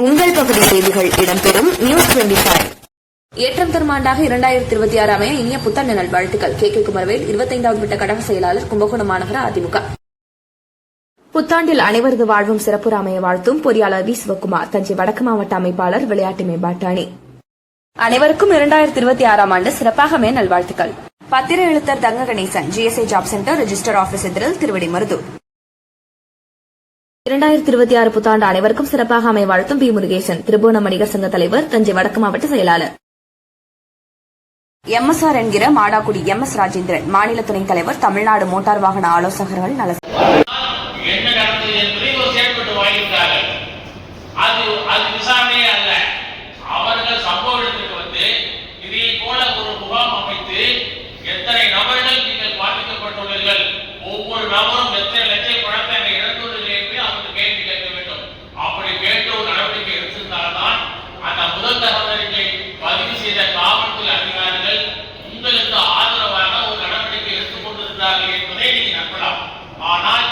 உங்கள் பகுதி செய்திகள் இடம்பெறும் நியூஸ் 25. ஏற்றம் தரும் ஆண்டாக 2026 அமைய இனிய புத்தாண்டு நல்வாழ்த்துக்கள். கே குமரவேல், 25வது விட்ட கழக செயலாளர், கும்பகோணம் மாநகர அதிமுக. புத்தாண்டில் அனைவரது வாழ்வும் சிறப்புற அமைய வாழ்த்தும் பொறியாளர் வி சிவக்குமார், தஞ்சை வடக்கு மாவட்ட அமைப்பாளர், விளையாட்டு மேம்பாட்டு அணி. அனைவருக்கும் 2026 ஆண்டு சிறப்பாக அமைய நல்வாழ்த்துக்கள். பத்திர எழுத்தர் தங்க Ganesan, GSA job centre, register office எதிரில், திருவிடைமருதூர். 2026 புத்தாண்டு அனைவருக்கும் சிறப்பாக அமைய வாழ்த்தும் பி முருகேசன், திருபுவனம் வணிகர் சங்க தலைவர், தஞ்சை வடக்கு மாவட்ட செயலாளர். MSR என்கிற மாடாக்குடி MS ராஜேந்திரன், மாநில துணைத் தலைவர், தமிழ்நாடு மோட்டார் வாகன ஆலோசகர்கள் நல. ஒவ்வொரு நபரும் எத்தனை லட்சம் பணத்தை இழந்துள்ளது என்று அவருக்கு கேள்வி கேட்க வேண்டும். அப்படி கேட்டு ஒரு நடவடிக்கை எடுத்திருந்தால்தான் அந்த முதல் தகவலை பதிவு செய்த காவல்துறை அதிகாரிகள் உங்களுக்கு ஆதரவாக ஒரு நடவடிக்கை எடுத்துக் கொண்டிருந்தார்கள் என்பதை நீங்கள் நம்பலாம். ஆனால்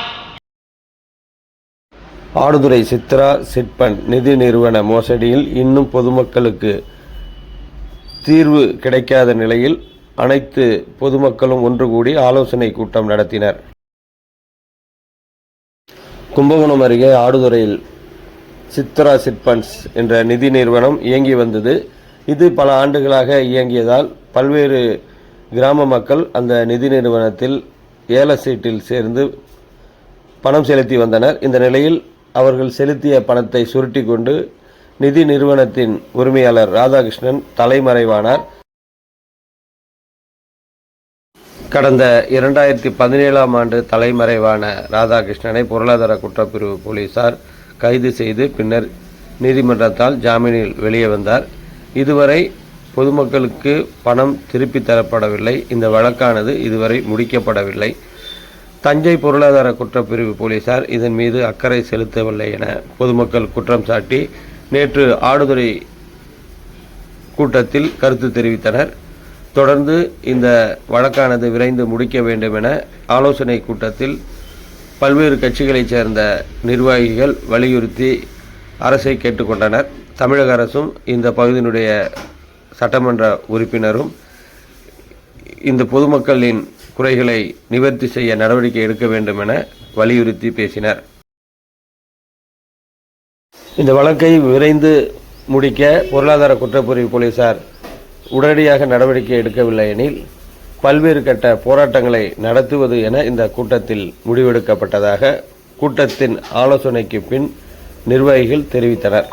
ஆடுதுறை சித்ரா சிட்பண்ட் நிதி நிறுவன மோசடியில் இன்னும் பொதுமக்களுக்கு தீர்வு கிடைக்காத நிலையில் அனைத்து பொதுமக்களும் ஒன்று கூடி ஆலோசனை கூட்டம் நடத்தினர். கும்பகோணம் அருகே ஆடுதுறையில் சித்ரா சிட்பண்ட்ஸ் என்ற நிதி நிறுவனம் இயங்கி வந்தது. இது பல ஆண்டுகளாக இயங்கியதால் பல்வேறு கிராம மக்கள் அந்த நிதி நிறுவனத்தில் ஏல சீட்டில் சேர்ந்து பணம் செலுத்தி வந்தனர். இந்த நிலையில் அவர்கள் செலுத்திய பணத்தை சுருட்டி கொண்டு நிதி நிறுவனத்தின் உரிமையாளர் ராதாகிருஷ்ணன் தலைமறைவானார். கடந்த 2017 ஆண்டு தலைமறைவான ராதாகிருஷ்ணனை பொருளாதார குற்றப்பிரிவு போலீசார் கைது செய்து பின்னர் நீதிமன்றத்தால் ஜாமீனில் வெளியே வந்தார். இதுவரை பொதுமக்களுக்கு பணம் திருப்பி தரப்படவில்லை. இந்த வழக்கானது இதுவரை முடிக்கப்படவில்லை. தஞ்சை பொருளாதார குற்றப்பிரிவு போலீசார் இதன் மீது அக்கறை செலுத்தவில்லை என பொதுமக்கள் குற்றம் சாட்டி நேற்று ஆடுதுறை கூட்டத்தில் கருத்து தெரிவித்தனர். தொடர்ந்து இந்த வழக்கானது விரைந்து முடிக்க வேண்டும் என ஆலோசனை கூட்டத்தில் பல்வேறு கட்சிகளைச் சேர்ந்த நிர்வாகிகள் வலியுறுத்தி அரசை கேட்டுக்கொண்டனர். தமிழக அரசும் இந்த பகுதியினுடைய சட்டமன்ற உறுப்பினரும் இந்த பொதுமக்களின் குறைகளை நிவர்த்தி செய்ய நடவடிக்கை எடுக்க வேண்டும் என வலியுறுத்தி பேசினர். இந்த வழக்கை விரைந்து முடிக்க பொருளாதார குற்றப்பிரிவு போலீசார் உடனடியாக நடவடிக்கை எடுக்கவில்லை எனில் பல்வேறு கட்ட போராட்டங்களை நடத்துவது என இந்த கூட்டத்தில் முடிவெடுக்கப்பட்டதாக கூட்டத்தின் ஆலோசனைக்கு பின் நிர்வாகிகள் தெரிவித்தனர்.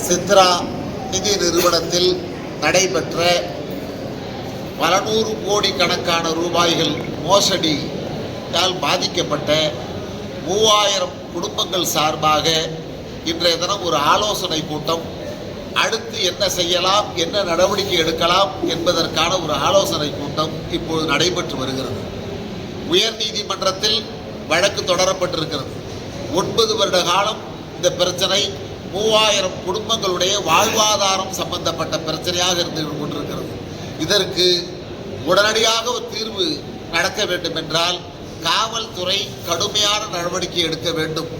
சித்ரா நிதி நிறுவனத்தில் நடைபெற்ற பல நூறு கோடி கணக்கான ரூபாய்கள் மோசடியால் பாதிக்கப்பட்ட 3000 குடும்பங்கள் சார்பாக இன்றைய தினம் ஒரு ஆலோசனை கூட்டம், அடுத்து என்ன செய்யலாம், என்ன நடவடிக்கை எடுக்கலாம் என்பதற்கான ஒரு ஆலோசனை கூட்டம் இப்போது நடைபெற்று வருகிறது. உயர் நீதிமன்றத்தில் வழக்கு தொடரப்பட்டிருக்கிறது. 9 வருட காலம் இந்த பிரச்சனை 3000 குடும்பங்களுடைய வாழ்வாதாரம் சம்பந்தப்பட்ட பிரச்சனையாக இருந்து கொண்டிருக்கிறது. இதற்கு உடனடியாக ஒரு தீர்வு நடக்க வேண்டும் என்றால் காவல்துறை கடுமையான நடவடிக்கை எடுக்க வேண்டும்.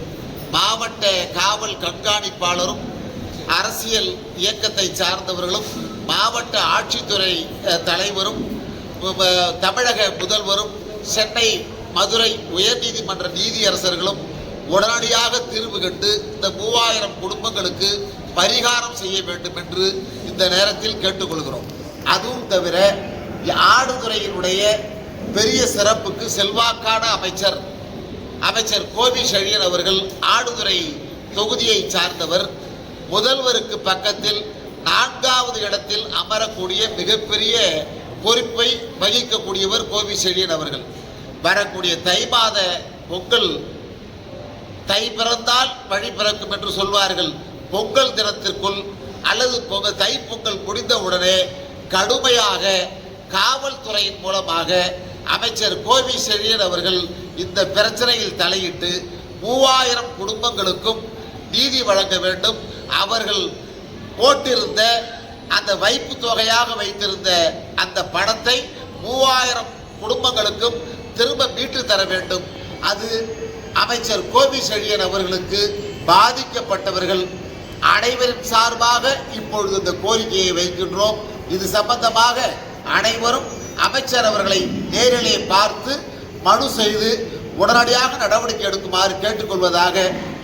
மாவட்ட காவல் கண்காணிப்பாளரும் அரசியல் இயக்கத்தை சார்ந்தவர்களும் மாவட்ட ஆட்சித்துறை தலைவரும் தமிழக முதல்வரும் சென்னை மதுரை உயர்நீதிமன்ற நீதியரசர்களும் உடனடியாக தீர்வு கண்டு இந்த 3000 குடும்பங்களுக்கு பரிகாரம் செய்ய வேண்டும் என்று இந்த நேரத்தில் கேட்டுக்கொள்கிறோம். அதுவும் தவிர ஆடுதுறையினுடைய பெரிய சிறப்புக்கு செல்வாக்கான அமைச்சர் கோவி செழியன் அவர்கள் ஆடுதுறை தொகுதியை சார்ந்தவர். முதல்வருக்கு பக்கத்தில் 4வது இடத்தில் அமரக்கூடிய மிகப்பெரிய பொறுப்பை வகிக்கக்கூடியவர் கோவி செழியன் அவர்கள். வரக்கூடிய தை மாத பொங்கல், தை பிறந்தால் வழி பிறக்கும் என்று சொல்வார்கள். பொங்கல் தினத்திற்குள் அல்லது தை பொங்கல் முடிந்தவுடனே கடுமையாக காவல்துறையின் மூலமாக அமைச்சர் கோவி செழியன் அவர்கள் இந்த பிரச்சனையில் தலையிட்டு 3000 குடும்பங்களுக்கும் நீதி வழங்க வேண்டும். அவர்கள் போட்டிருந்த அந்த வைப்பு தொகையாக வைத்திருந்த அந்த பணத்தை 3000 குடும்பங்களுக்கும் திரும்ப மீட்டு தர வேண்டும். அது அமைச்சர் கோபி செழியன் அவர்களுக்கு பாதிக்கப்பட்டவர்கள் அனைவரின் சார்பாக இப்பொழுது இந்த கோரிக்கையை வைக்கின்றோம். இது சம்பந்தமாக அனைவரும் அமைச்சர் அவர்களை நேரிலே பார்த்து மனு செய்து உடனடியாக நடவடிக்கை எடுக்குமாறு கேட்டுக்கொள்வதாக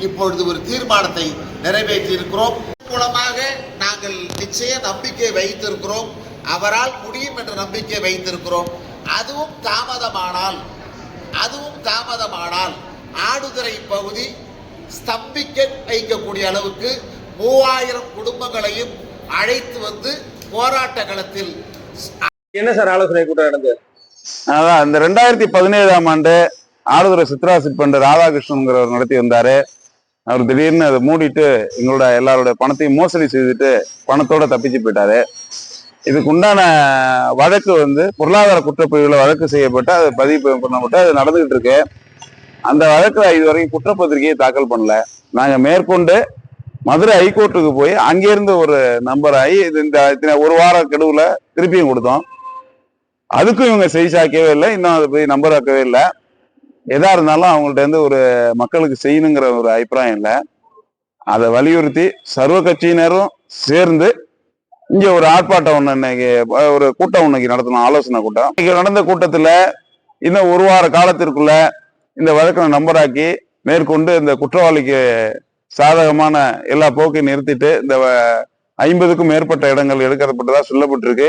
இப்பொழுது ஒரு தீர்மானத்தை நிறைவேற்றி இருக்கிறோம். மூலமாக நாங்கள் நிச்சய நம்பிக்கை வைத்திருக்கிறோம். அவரால் முடியும் என்ற நம்பிக்கை வைத்திருக்கிறோம். அதுவும் தாமதமானால் ஆடுதுறை பகுதி ஸ்தம்பிக்க வைக்கக்கூடிய அளவுக்கு 3000 குடும்பங்களையும் அழைத்து வந்து போராட்ட களத்தில் என்ன சார் ஆலோசனை கூட்டம் நடந்தது? அதான் இந்த 2017ஆம் ஆண்டு ஆடுதுறை சித்ரா சிற்பண்டு ராதாகிருஷ்ணன்கிறவர் நடத்தி வந்தாரு. அவர் திடீர்னு அதை மூடிட்டு எங்களோட எல்லாரோட பணத்தையும் மோசடி செய்துட்டு பணத்தோட தப்பிச்சு போயிட்டாரு. இதுக்கு உண்டான வழக்கு பொருளாதார குற்றப்பிரிவுல வழக்கு செய்யப்பட்டு அது பதிவு பண்ணப்பட்டு அது நடந்துகிட்டு இருக்கு. அந்த வழக்குல இதுவரைக்கும் குற்றப்பத்திரிகையை தாக்கல் பண்ணல. நாங்க மேற்கொண்டு மதுரை ஹைகோர்ட்டுக்கு போய் அங்கிருந்து ஒரு நம்பர் ஆகி இந்த ஒரு வார கெடுவுல திருப்பியும் கொடுத்தோம். அதுக்கும் இவங்க செய்சாக்கவே இல்லை, இன்னும் அதை போய் நம்பர் ஆக்கவே இல்லை. எதா இருந்தாலும் அவங்கள்ட்ட ஒரு மக்களுக்கு செய்யணுங்கிற ஒரு அபிப்பிராயம் இல்லை. அதை வலியுறுத்தி சர்வ கட்சியினரும் சேர்ந்து இங்க ஒரு ஆர்ப்பாட்டம் ஒண்ணு இன்னைக்கு ஒரு கூட்டம் இன்னைக்கு நடத்தணும், ஆலோசனை கூட்டம். இன்னைக்கு நடந்த கூட்டத்துல இன்னும் ஒரு வார காலத்திற்குள்ள இந்த வழக்கை நம்பராக்கி மேற்கொண்டு இந்த குற்றவாளிக்கு சாதகமான எல்லா போக்கையும் நிறுத்திட்டு இந்த 50க்கும் மேற்பட்ட இடங்கள் எடுக்கப்பட்டதா சொல்லப்பட்டிருக்கு.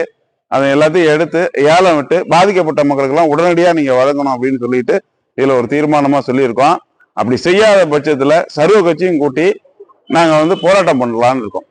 அதை எல்லாத்தையும் எடுத்து ஏலம் விட்டு பாதிக்கப்பட்ட மக்களுக்கு எல்லாம் உடனடியா நீங்க வழங்கணும் அப்படின்னு சொல்லிட்டு இதுல ஒரு தீர்மானமா சொல்லியிருக்கோம். அப்படி செய்யாத பட்சத்துல சர்வ கட்சியும் கூட்டி நாங்க போராட்டம் பண்ணலாம்னு இருக்கோம்.